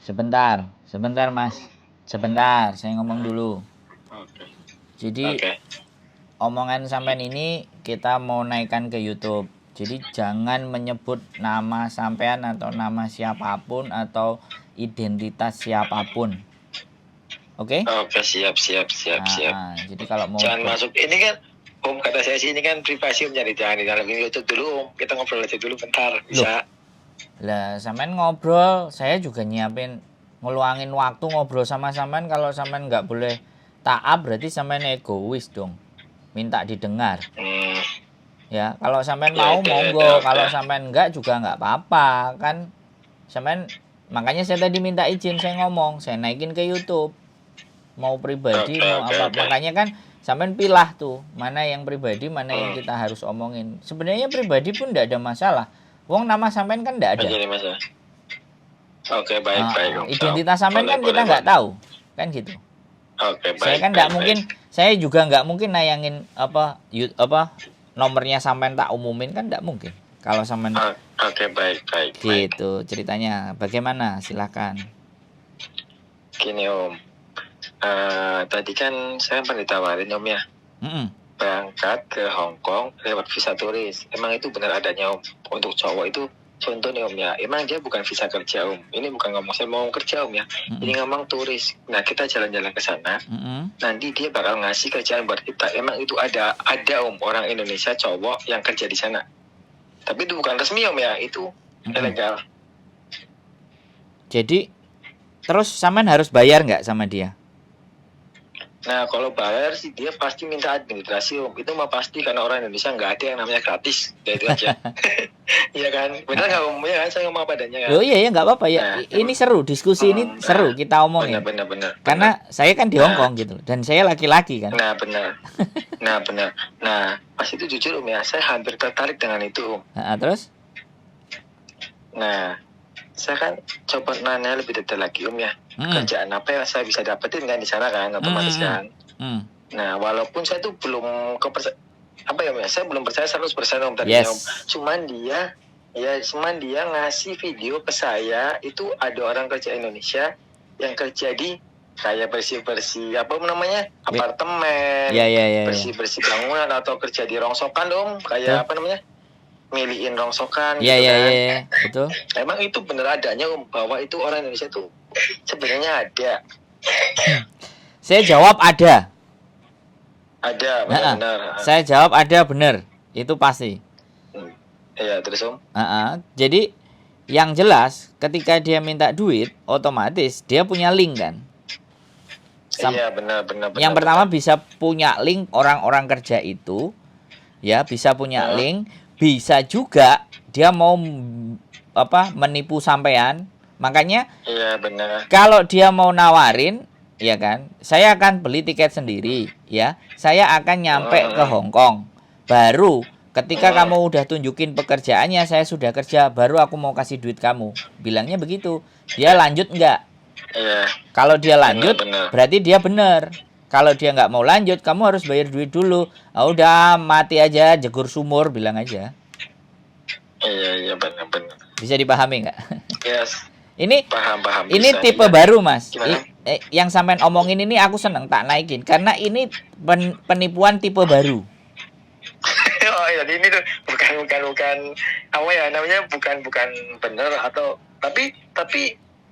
Sebentar Mas. Sebentar, saya ngomong dulu. Oke. Jadi omongan sampean ini kita mau naikkan ke YouTube. Jadi jangan menyebut nama sampean atau nama siapapun atau identitas siapapun. Oke? Oke, siap. Jadi kalau mau jangan masuk ini kan Om, kata saya sih ini kan privasi Om, jadi jangan di dalam YouTube dulu Om. Kita ngobrol aja dulu bentar, bisa. Lah, sampean ngobrol, saya juga nyiapin ngeluangin waktu ngobrol sama sampean. Kalau sampean nggak boleh taat berarti sampean egois dong. Minta didengar. Ya, kalau sampean mau monggo, kalau sampean enggak juga enggak apa-apa kan. Sampean makanya saya tadi minta izin, saya ngomong, saya naikin ke YouTube. Mau pribadi mau apa. Makanya kan sampean pilah tuh, mana yang pribadi, mana yang kita harus omongin. Sebenarnya pribadi pun enggak ada masalah. Wong nama sampean kan enggak ada. Oke, baik. Identitas sampean kan kita enggak tahu. Kan gitu. Oke, baik. Saya kan enggak mungkin, saya juga enggak mungkin nayangin nomornya sampean tak umumin kan enggak mungkin. Kalau sampean Oke, baik. Gitu ceritanya. Bagaimana? Silakan. Gini Om. Tadi kan saya pernah ditawarin Om ya. Berangkat ke Hong Kong lewat visa turis. Emang itu benar adanya Om. Untuk cowok itu contoh nih Om ya. Emang dia bukan visa kerja Om. Ini bukan ngomong saya mau kerja Om ya. Ini ngomong turis. Nah, kita jalan-jalan ke sana. Nanti dia bakal ngasih kerjaan buat kita. Emang itu ada Om orang Indonesia cowok yang kerja di sana. Tapi itu bukan resmi Om ya. Itu ilegal. Jadi terus sampean harus bayar nggak sama dia? Nah, kalau bayar sih dia pasti minta administrasi Om. Itu mah pasti karena orang Indonesia nggak ada yang namanya gratis. Ya itu aja. Iya kan? Benar nggak Om? Ya kan saya ngomong apa adanya kan? Oh iya ya nggak apa-apa ya. Nah, ini seru, diskusi ini seru kita omongin. Benar. Karena saya kan di Hong Kong gitu dan saya laki-laki kan. Nah, benar. Nah, pas itu jujur Om ya, saya hampir tertarik dengan itu Om. Terus? Nah, saya kan coba nanya lebih detail lagi Om ya. Kerjaan apa yang saya bisa dapetin kan di sana kan, otomatis kan. Nah, walaupun saya tuh belum saya belum percaya 100% Om tadinya Om. Cuman dia ngasih video ke saya, itu ada orang kerja Indonesia yang kerja di kayak bersih-bersih apartemen, bersih-bersih bangunan atau kerja di rongsokan Om, kayak milihin rongsokan gitu kan. Iya, betul. Emang itu bener adanya Om, bahwa itu orang Indonesia tuh sebenarnya ada. Saya jawab ada. Ada, benar. Saya jawab ada, benar. Itu pasti. Iya, terus Om. Jadi yang jelas ketika dia minta duit, otomatis dia punya link kan. Iya, benar. Yang pertama bisa punya link orang-orang kerja itu, ya bisa punya link. Bisa juga dia mau menipu sampean. Makanya kalau dia mau nawarin, ya kan, saya akan beli tiket sendiri, ya. Saya akan nyampe ke Hong Kong. Baru ketika kamu udah tunjukin pekerjaannya, saya sudah kerja, baru aku mau kasih duit kamu. Bilangnya begitu. Dia lanjut enggak? Kalau dia lanjut, berarti dia benar. Kalau dia nggak mau lanjut, kamu harus bayar duit dulu. Udah mati aja, jegur sumur, bilang aja. Iya, benar. Bisa dipahami nggak? Yes. Ini paham. Ini tipe baru Mas. Yang sampean omongin ini aku seneng tak naikin karena ini penipuan tipe baru. Oh iya, ini tuh bukan apa ya namanya, bukan benar atau tapi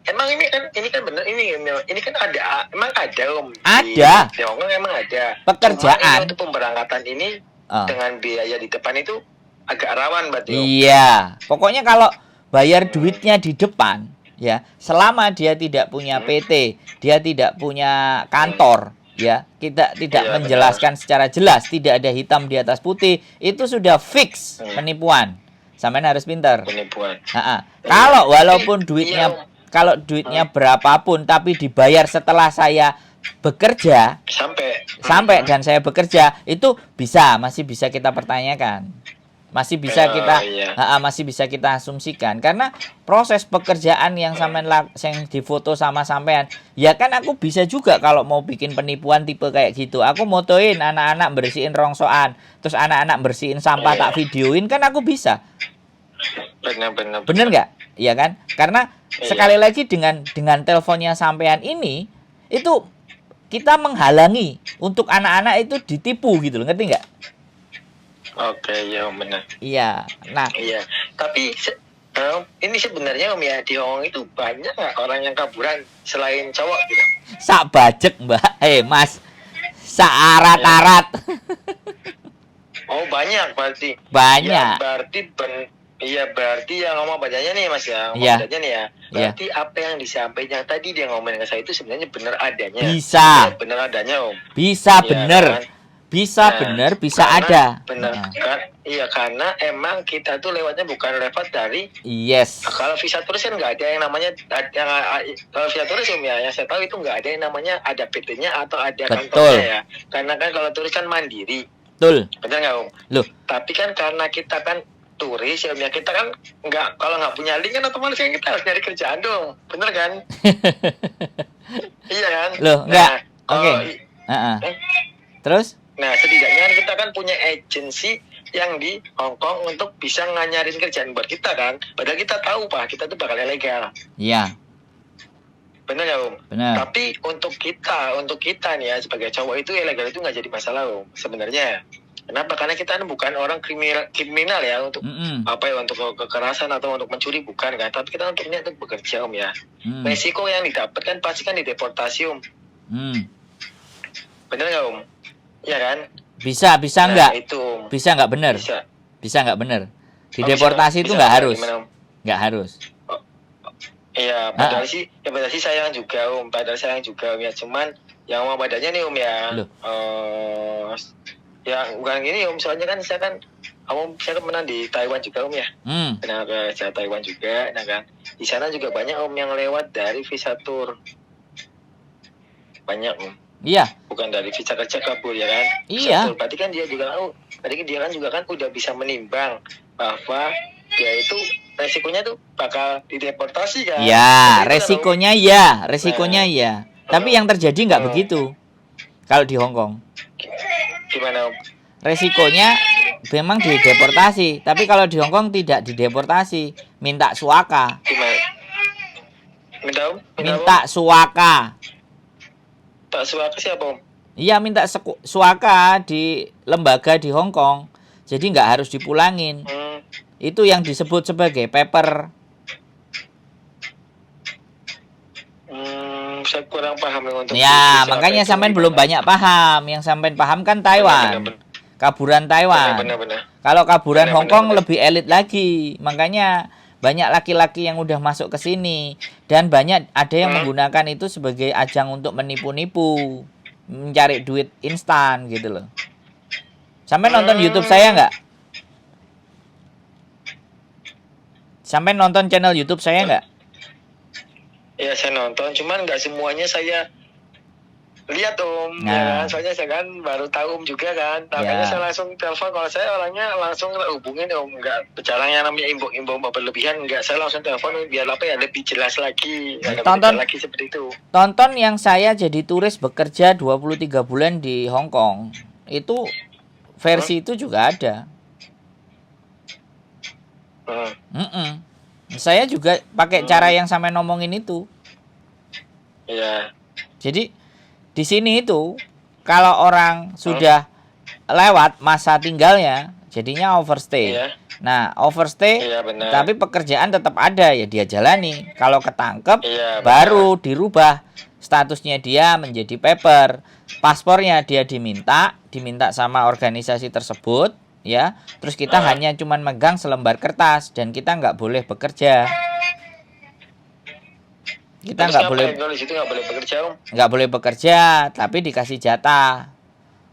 emang ini kan benar, ini kan ada, emang ada Om. Ada. Di Hong Kong emang ada. Pekerjaan. Cuma ini untuk pemberangkatan ini dengan biaya di depan itu agak rawan berarti Om. Iya. Pokoknya kalau bayar duitnya di depan, ya, selama dia tidak punya PT, dia tidak punya kantor, ya, kita tidak menjelaskan secara jelas, tidak ada hitam di atas putih, itu sudah fix penipuan. Sampean harus pintar. Penipuan. Kalau walaupun duitnya kalau duitnya berapapun tapi dibayar setelah saya bekerja sampai dan saya bekerja, itu masih bisa kita pertanyakan. Masih bisa kita asumsikan karena proses pekerjaan yang sampean yang difoto sama sampean, ya kan aku bisa juga kalau mau bikin penipuan tipe kayak gitu, aku motoin anak-anak bersihin rongsokan, terus anak-anak bersihin sampah tak videoin, kan aku bisa. Benar. Bener nggak? Iya kan? Karena Iya. sekali lagi dengan teleponnya sampean ini itu kita menghalangi untuk anak-anak itu ditipu gitu loh, ngerti nggak? Oke, ya benar. Iya. Nah, Iya. Tapi ini sebenarnya Om ya, di Hongkong itu banyak nggak orang yang kaburan selain cowok gitu? sak bajek Mbak. Mas, sak arat-arat. Oh banyak berarti. Banyak. Ya, berarti yang ngomong bacanya nih Mas ya, ngomong Iya. bacanya nih ya. Berarti apa yang disampaikan tadi dia ngomongin ke saya itu sebenarnya benar adanya. Bisa. Benar adanya Om. Bisa Iya, bener. kan? Bisa bener, bisa ada. Bener kan? Iya, karena emang kita tuh lewatnya bukan lewat dari Yes. kalau visa turis kan nggak ada yang namanya kalau visa turis Om ya, yang saya tahu itu nggak ada yang namanya ada PT-nya atau ada kantornya ya. Karena kan kalau turis kan mandiri. Betul. Benar nggak Om? Loh. Tapi kan karena kita kan turis ya Om ya, kita kan kalau nggak punya link kan otomatis kan kita harus nyari kerjaan dong. Bener kan? Iya kan? Loh, enggak. Nah, Oke. Terus? Nah, setidaknya kita kan punya agensi yang di Hong Kong untuk bisa nganyarin kerjaan buat kita kan. Padahal kita tahu Pak, kita tuh bakal ilegal. Iya. Benar nggak Om? Benar. Tapi untuk kita nih ya sebagai cowok itu ilegal itu nggak jadi masalah Om sebenarnya. Kenapa? Karena kita kan bukan orang kriminal ya untuk untuk kekerasan atau untuk mencuri bukan kan. Tapi kita untuk niat untuk bekerja Om ya. Resiko yang didapatkan pasti kan dideportasi Om. Benar nggak Om? Iya kan? Bisa nggak? Itu Om. Bisa nggak benar? Bisa nggak benar? Dideportasi itu nggak harus. Nggak harus. Iya, padahal sih sayang juga Om. Padahal sayang juga Om ya. Cuman yang mau badannya nih Om ya. Ya bukan gini Om, soalnya kan saya kan pernah di Taiwan juga Om ya. Pernah ke Taiwan juga, nah kan. Di sana juga banyak Om yang lewat dari visa tour. Banyak Om. Iya. Bukan dari visa kerja kabur ya kan. Iya. Berarti kan dia juga udah bisa menimbang bahwa dia itu resikonya tuh bakal dideportasi kan. Ya, resikonya ya. Tapi yang terjadi nggak begitu. Kalau di Hong Kong. Gimana Om? Resikonya memang dideportasi, tapi kalau di Hong Kong tidak dideportasi, minta suaka. Gimana? Minta suaka. Tak suaka siapa Om? Iya, minta suaka di lembaga di Hong Kong. Jadi nggak harus dipulangin. Itu yang disebut sebagai paper. Saya kurang paham untuk ya, makanya sampean belum banyak paham. Yang sampean paham kan Taiwan. Kaburan Taiwan. Kalau kaburan Hong Kong lebih elit lagi. Makanya banyak laki-laki yang udah masuk ke sini dan banyak ada yang menggunakan itu sebagai ajang untuk menipu-nipu, mencari duit instan gitu loh. Sampai nonton YouTube saya nggak? Sampai nonton channel YouTube saya nggak? Ya saya nonton, cuman nggak semuanya saya lihat Om. Ya, soalnya saya kan baru tahu Om juga kan. Makanya saya langsung telepon. Kalau saya orangnya langsung hubungin Om, nggak bicara yang namanya imbau berlebihan, nggak. Saya langsung telepon biar lebih jelas lagi. Tonton lagi seperti itu. Tonton yang saya jadi turis bekerja 23 bulan di Hong Kong. Itu versi itu juga ada. Saya juga pakai cara yang sampai ngomongin itu. Iya. Jadi di sini itu kalau orang sudah lewat masa tinggalnya, jadinya overstay. Nah, overstay, tapi pekerjaan tetap ada ya dia jalani. Kalau ketangkep, baru dirubah statusnya dia menjadi paper. Paspornya dia diminta sama organisasi tersebut. Ya, terus kita hanya cuman megang selembar kertas dan kita nggak boleh bekerja. Kita nggak boleh bekerja, nggak boleh bekerja, tapi dikasih jatah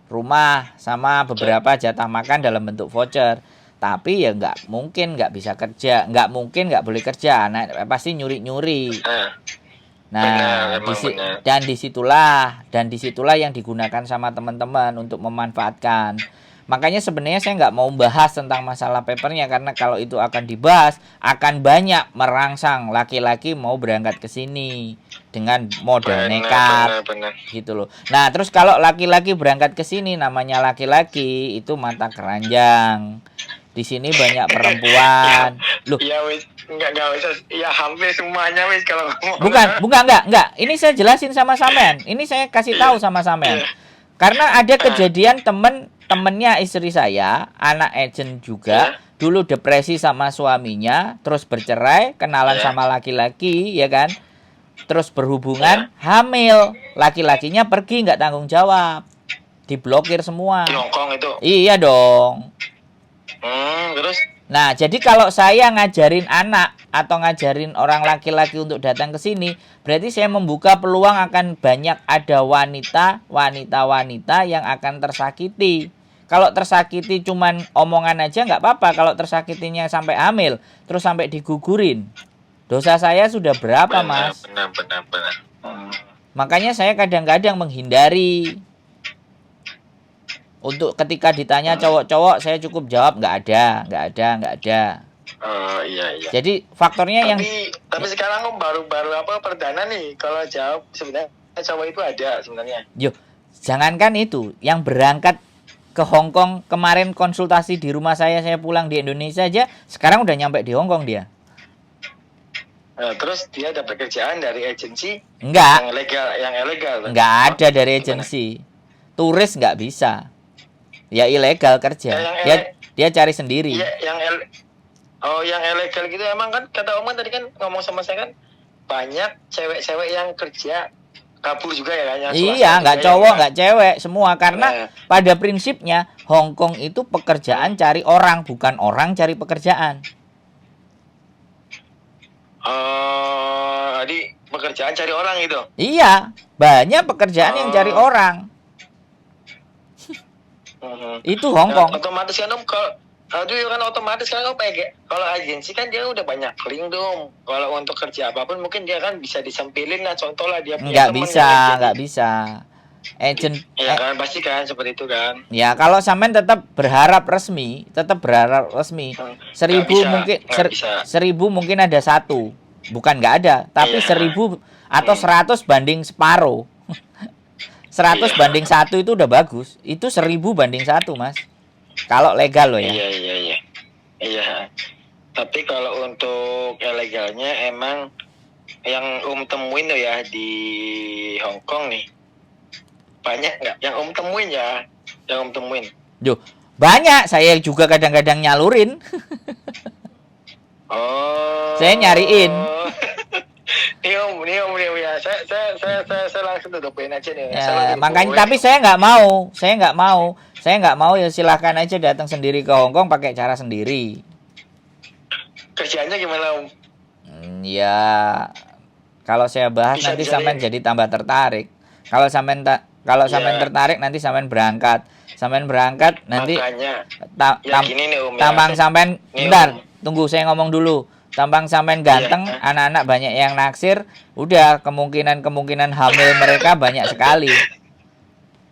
rumah sama beberapa jatah makan dalam bentuk voucher. Tapi ya nggak mungkin nggak bisa kerja, nggak mungkin nggak boleh kerja. Nah, pasti nyuri-nyuri. Nah, disitulah yang digunakan sama teman-teman untuk memanfaatkan. Makanya sebenarnya saya nggak mau bahas tentang masalah papernya, karena kalau itu akan dibahas akan banyak merangsang laki-laki mau berangkat ke sini dengan modal nekat gitu loh. Nah, terus kalau laki-laki berangkat ke sini, namanya laki-laki itu mata keranjang. Di sini banyak perempuan. Loh, ya wis, enggak usah. Ya hampir semuanya wis kalau ngomong. bukan, enggak. Ini saya jelasin sama sampean. Ini saya kasih tahu sama sampean. Karena ada kejadian temennya istri saya, anak agent juga, dulu depresi sama suaminya, terus bercerai, kenalan sama laki-laki, ya kan? Terus berhubungan, hamil, laki-lakinya pergi nggak tanggung jawab, diblokir semua. Di Hongkong itu? Iya dong. Terus? Nah, jadi kalau saya ngajarin anak atau ngajarin orang laki-laki untuk datang ke sini, berarti saya membuka peluang akan banyak ada wanita yang akan tersakiti. Kalau tersakiti cuman omongan aja nggak apa-apa. Kalau tersakitinya sampai hamil, terus sampai digugurin, dosa saya sudah berapa, Mas? Benar. Makanya saya kadang-kadang menghindari. Untuk ketika ditanya cowok-cowok, saya cukup jawab nggak ada. Oh iya. Jadi faktornya tapi sekarang kok baru perdana nih kalau jawab sebenarnya cowok itu ada sebenarnya. Yo, jangankan itu, yang berangkat ke Hong Kong kemarin konsultasi di rumah saya pulang di Indonesia aja, sekarang udah nyampe di Hong Kong dia. Terus dia dapat kerjaan dari agensi? Enggak. Yang ilegal. Enggak ada dari agensi. Turis nggak bisa. Ya ilegal kerja. Dia cari sendiri. Iya, yang ilegal gitu emang kan kata Om tadi kan ngomong sama saya kan banyak cewek-cewek yang kerja kabur juga ya kan. Iya, nggak cowok, nggak cewek, semua karena pada prinsipnya Hong Kong itu pekerjaan cari orang, bukan orang cari pekerjaan. Jadi pekerjaan cari orang itu? Iya, banyak pekerjaan yang cari orang. Itu Hong Kong. Otomatis kan otomatis kan kalau agensi kan dia udah banyak link dong. Kalau untuk kerja apapun mungkin dia kan bisa disempilin lah, contoh lah dia punya teman. Nggak bisa. Agent. Ya kan pasti kan seperti itu kan. Ya kalau sampean tetap berharap resmi. 1.000 mungkin ada 1. Bukan nggak ada, tapi 1.000 atau 100 banding separuh. 100 banding 1 itu udah bagus. Itu 1.000 banding 1, Mas. Kalau legal loh ya. Iya. Tapi kalau untuk ilegalnya emang yang temuin tuh ya di Hong Kong nih. Banyak nggak? Yang temuin ya. Yang temuin. Yo, banyak. Saya juga kadang-kadang nyalurin. Saya nyariin. Nih om ya, saya langsung tutupin aja nih. Ya, makanya tapi saya nggak mau ya silahkan aja datang sendiri ke Hong Kong pakai cara sendiri. Kerjaannya gimana om? Ya kalau saya bahas bisa nanti sampean jadi tambah tertarik. Kalau sampean tertarik nanti sampean berangkat nanti tampang sampean bentar, tunggu saya ngomong dulu. Tampang sampean ganteng, anak-anak banyak yang naksir, udah kemungkinan hamil mereka banyak sekali.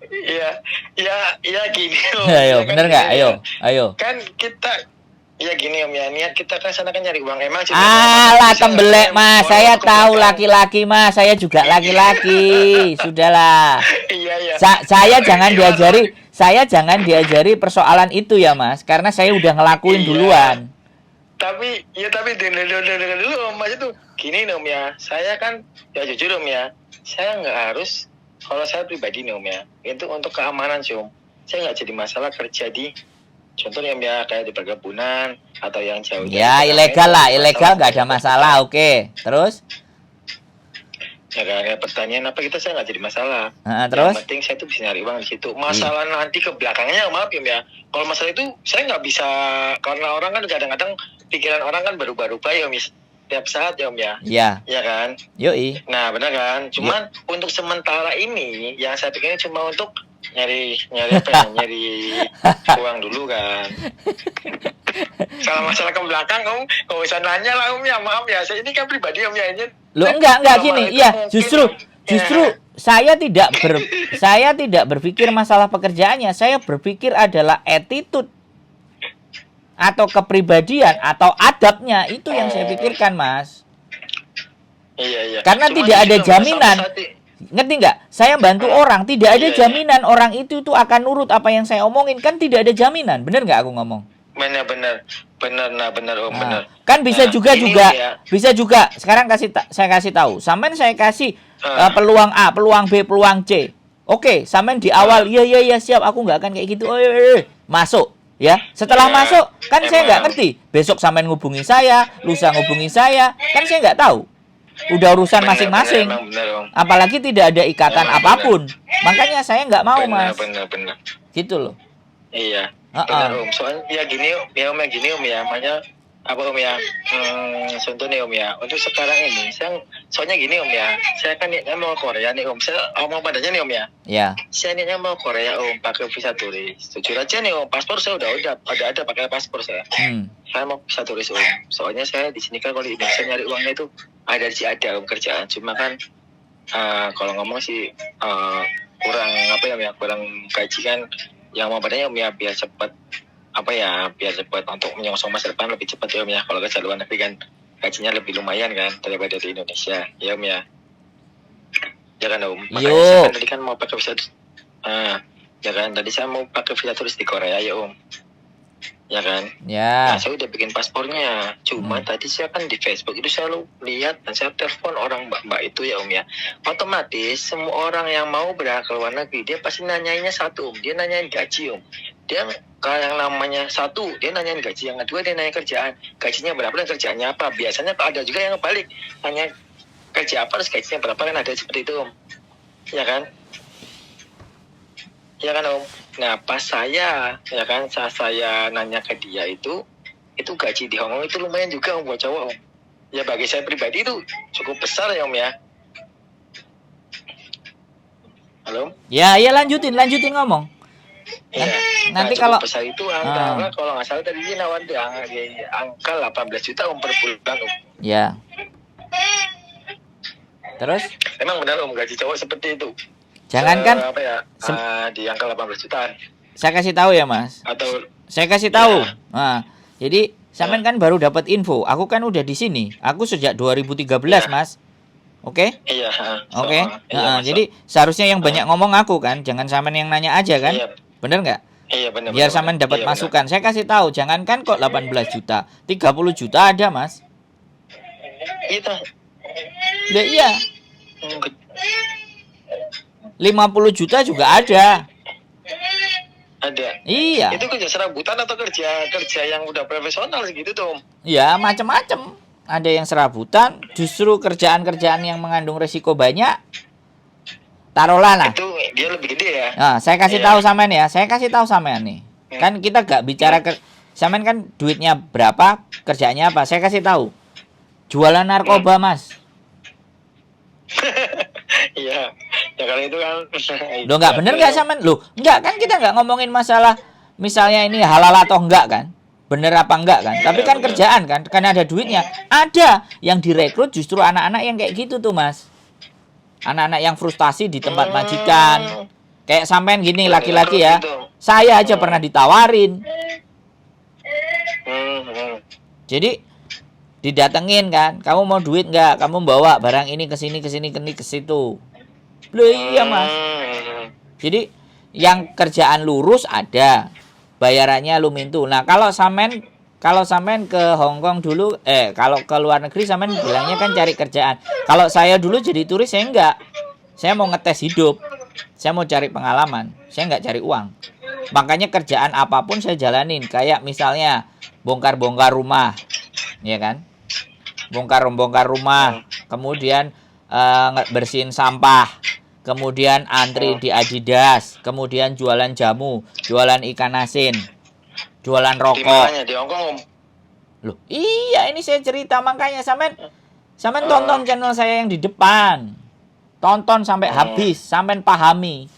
Iya gini om. Ayo, bener nggak? Ayo. Kan kita, ya gini om ya, niat kita kan sana kan nyari uang emang. Alah tembelek mas, saya tahu laki-laki mas, saya juga laki-laki, sudahlah. Iya. Saya jangan diajari persoalan itu ya mas, karena saya udah ngelakuin duluan. Tapi dulu om mas itu gini om ya, saya kan ya jujur om ya, saya nggak harus, kalau saya pribadi nih om ya, itu untuk keamanan sih om, saya nggak jadi masalah kerja di contohnya om ya kayak di perkebunan atau yang jauh. Ya ilegal nggak ada masalah, oke. Terus? Ya kayak pertanian apa kita saya nggak jadi masalah. Terus? Yang penting saya tuh bisa nyari uang di situ. Masalah nanti ke belakangnya maaf ya. Kalau masalah itu saya nggak bisa, karena orang kan kadang-kadang pikiran orang kan berubah-ubah ya mis. Tiap saat ya om ya. Iya. Iya kan. Yoi. Nah benar kan. Cuman untuk sementara ini yang saya pikirnya cuma untuk nyari uang dulu kan. Kalau masalah ke belakang om, kalau bisa nanya lah om ya, maaf ya. Saya ini kan pribadi om ya ini. Loh enggak gini. Iya, justru saya tidak berpikir masalah pekerjaannya. Saya berpikir adalah attitude atau kepribadian atau adabnya, itu yang saya pikirkan mas. Iya. Karena cuma tidak ada jaminan. Ngerti nggak? Saya bantu orang, tidak ada jaminan orang itu akan nurut apa yang saya omongin, kan tidak ada jaminan. Bener nggak aku ngomong? benar om, benar. Kan bisa Nah, juga ini ya. bisa juga. Sekarang saya kasih tahu. Sampean saya kasih peluang A, peluang B, peluang C. Oke, sampean di awal iya siap, aku nggak akan kayak gitu. Masuk ya. Setelah Ya, masuk kan saya nggak emang. ngerti. Besok sampean ngubungi saya, lusa ngubungi saya, kan saya nggak tahu. Udah urusan masing-masing. Apalagi tidak ada ikatan apapun. Makanya saya nggak mau, Mas. Benar. Gitu loh. Iya. Benar om. Soalnya ya gini om ya, makanya apa om ya, contoh nih om ya, untuk sekarang ini soalnya gini om ya, saya kan niatnya mau Korea nih om, saya omong padanya nih om ya. Saya niatnya mau Korea om, pakai visa turis. Jujur aja nih om, paspor saya udah ada pakai paspor saya. Saya mau visa turis om, soalnya saya di sini kan kalau di Indonesia nyari uangnya itu ada om kerjaan, cuma kan kalau ngomong sih kurang apa ya, kurang gaji kan. Yang mau padanya om ya, biar cepat untuk menyongsong masa depan lebih cepat ya om ya. Kalau kerja luar negeri kan gajinya lebih lumayan kan daripada di Indonesia ya om ya. Ya kan om. Makanya saya kan tadi kan mau pakai visa ya kan, tadi saya mau pakai visa turis di Korea ya om. Ya kan. Nah, saya udah bikin paspornya. Cuma tadi saya kan di Facebook itu selalu lihat dan saya telepon orang mbak itu ya om ya. Otomatis semua orang yang mau berangkat ke luar negeri dia pasti nanyainnya satu om. Dia nanyain gaji om. Dia kalau yang namanya satu dia nanyain gaji, yang kedua dia nanya kerjaan. Gajinya berapa dan kerjaannya apa. Biasanya ada juga yang kebalik, nanya kerja apa terus gajinya berapa, kan ada seperti itu om. Ya kan. Ya kan om. Nah pas saya nanya ke dia itu gaji di Hongkong itu lumayan juga om buat cowok om. Ya bagi saya pribadi itu cukup besar ya om ya. Halo? Ya lanjutin ngomong. Ya, nanti kalau besar itu antara kalau nggak salah tadi dia nawarin angka 18 juta om per bulan om. Ya. Terus? Emang benar om gaji cowok seperti itu. Jangankan di angka 18 jutaan. Saya kasih tahu ya mas. Saya kasih tahu. Jadi sampean kan baru dapat info. Aku kan udah di sini. Aku sejak 2013 mas. Oke? Iya. Oke. Jadi seharusnya yang banyak ngomong aku kan. Jangan sampean yang nanya aja kan. Iya. Bener nggak? Iya benar. Biar sampean dapat masukan. Bener. Saya kasih tahu. Jangankan kok 18 juta, 30 juta ada mas. Iya. 50 juta juga ada. Ada. Iya. Itu kerja serabutan atau kerja yang udah profesional segitu tuh? Ya, macam-macam. Ada yang serabutan, justru kerjaan-kerjaan yang mengandung resiko banyak. Taruhlah lah. Itu dia lebih gede ya. Nah, saya kasih tahu sampean ya. Saya kasih tahu sampean nih. Kan kita gak bicara sampean kan duitnya berapa, kerjanya apa. Saya kasih tahu. Jualan narkoba, Mas. Iya. Ya kalau itu kan Loh enggak bener enggak sampean? Loh, enggak kan kita enggak ngomongin masalah misalnya ini halal atau enggak kan? Bener apa enggak kan? Tapi kan kerjaan kan, karena ada duitnya. Ada yang direkrut justru anak-anak yang kayak gitu tuh, Mas. Anak-anak yang frustasi di tempat majikan. Kayak sampean gini laki-laki ya. Saya aja pernah ditawarin. Jadi didatengin kan, kamu mau duit enggak? Kamu bawa barang ini ke sini ke situ. Loh iya mas. Jadi yang kerjaan lurus ada, bayarannya lumintu. Nah kalau sampean ke Hongkong dulu, kalau ke luar negeri sampean bilangnya kan cari kerjaan. Kalau saya dulu jadi turis saya enggak. Saya mau ngetes hidup, saya mau cari pengalaman, saya enggak cari uang. Makanya kerjaan apapun saya jalanin. Kayak misalnya bongkar-bongkar rumah, ya kan? Bongkar rumah, kemudian bersihin sampah, kemudian antri di Adidas, kemudian jualan jamu, jualan ikan asin, jualan rokok. Di mananya? Di Hongkong? Loh, iya ini saya cerita, makanya sampean tonton channel saya yang di depan. Tonton sampai habis, sampean pahami.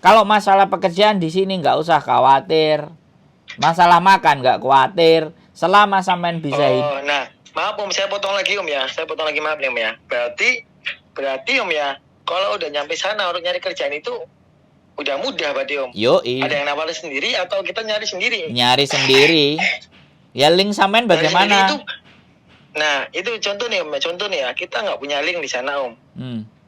Kalau masalah pekerjaan di sini nggak usah khawatir. Masalah makan nggak khawatir. Selama sampean bisa hidup. Nah, maaf om, saya potong lagi om ya. Maaf nih om ya. Berarti om ya, kalau udah nyampe sana untuk nyari kerjaan itu udah mudah berarti om. Yoi. Ada yang nawarin sendiri atau kita nyari sendiri? Nyari sendiri. Ya link sampean bagaimana? Nah itu contoh nih om, ya kita nggak punya link di sana om.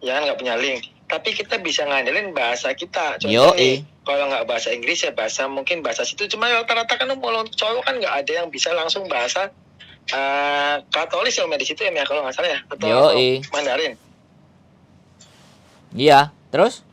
Ya kan nggak punya link. tapi kita bisa ngandelin bahasa kita. Yo, Contoh nih, kalau nggak bahasa Inggris ya mungkin bahasa situ. Cuma rata-rata kan kalau cowok kan nggak ada yang bisa langsung bahasa Katolik ya di situ ya kalau nggak salah ya, atau Yo, Mandarin. Iya, terus?